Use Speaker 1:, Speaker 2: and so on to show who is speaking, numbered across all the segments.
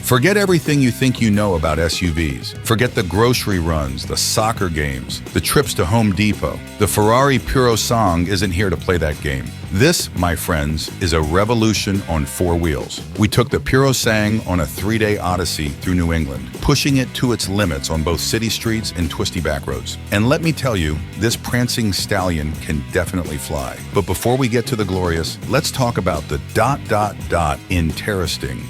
Speaker 1: Forget everything you think you know about SUVs. Forget the grocery runs, the soccer games, the trips to Home Depot. The Ferrari Purosangue isn't here to play that game. This, my friends, is a revolution on four wheels. We took the Purosangue on a 3-day odyssey through New England, pushing it to its limits on both city streets and twisty backroads. And let me tell you, this Prancing Stallion can definitely fly. But before we get to the glorious, let's talk about the ... interesting.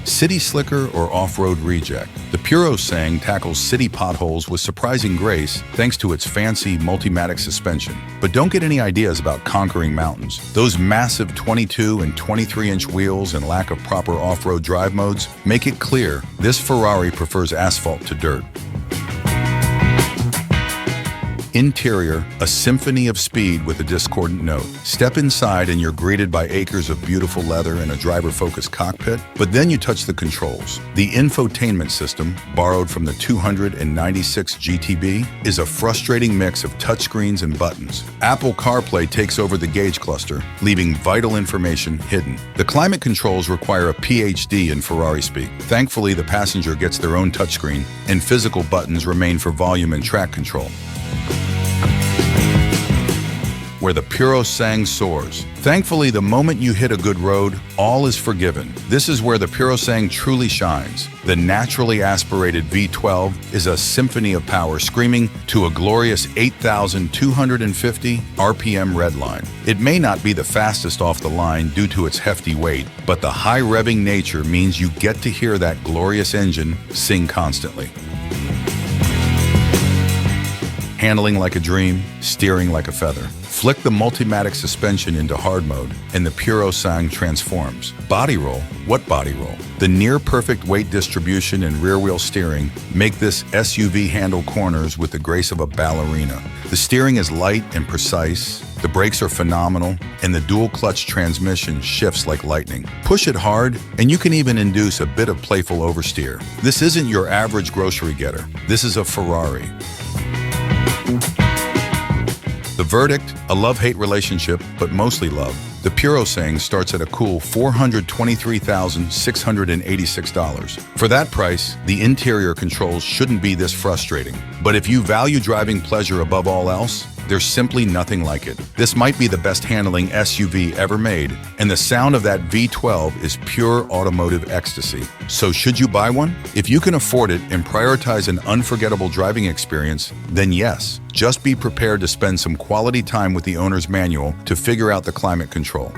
Speaker 1: City slicker or off-road reject. The Purosangue tackles city potholes with surprising grace thanks to its fancy Multimatic suspension. But don't get any ideas about conquering mountains. Those massive 22 and 23-inch wheels and lack of proper off-road drive modes make it clear this Ferrari prefers asphalt to dirt. Interior, a symphony of speed with a discordant note. Step inside and you're greeted by acres of beautiful leather and a driver-focused cockpit, but then you touch the controls. The infotainment system, borrowed from the 296 GTB, is a frustrating mix of touchscreens and buttons. Apple CarPlay takes over the gauge cluster, leaving vital information hidden. The climate controls require a PhD in Ferrari speak. Thankfully, the passenger gets their own touchscreen, and physical buttons remain for volume and track control. Where the Purosangue soars. Thankfully, the moment you hit a good road, all is forgiven. This is where the Purosangue truly shines. The naturally aspirated V12 is a symphony of power, screaming to a glorious 8,250 RPM redline. It may not be the fastest off the line due to its hefty weight, but the high revving nature means you get to hear that glorious engine sing constantly. Handling like a dream, steering like a feather. Flick the Multimatic suspension into hard mode, and the Purosangue transforms. Body roll? What body roll? The near-perfect weight distribution and rear-wheel steering make this SUV handle corners with the grace of a ballerina. The steering is light and precise, the brakes are phenomenal, and the dual-clutch transmission shifts like lightning. Push it hard, and you can even induce a bit of playful oversteer. This isn't your average grocery getter. This is a Ferrari. The verdict, a love-hate relationship, but mostly love. The Purosangue starts at a cool $423,686. For that price, the interior controls shouldn't be this frustrating. But if you value driving pleasure above all else, there's simply nothing like it. This might be the best handling SUV ever made, and the sound of that V12 is pure automotive ecstasy. So should you buy one? If you can afford it and prioritize an unforgettable driving experience, then yes. Just be prepared to spend some quality time with the owner's manual to figure out the climate control.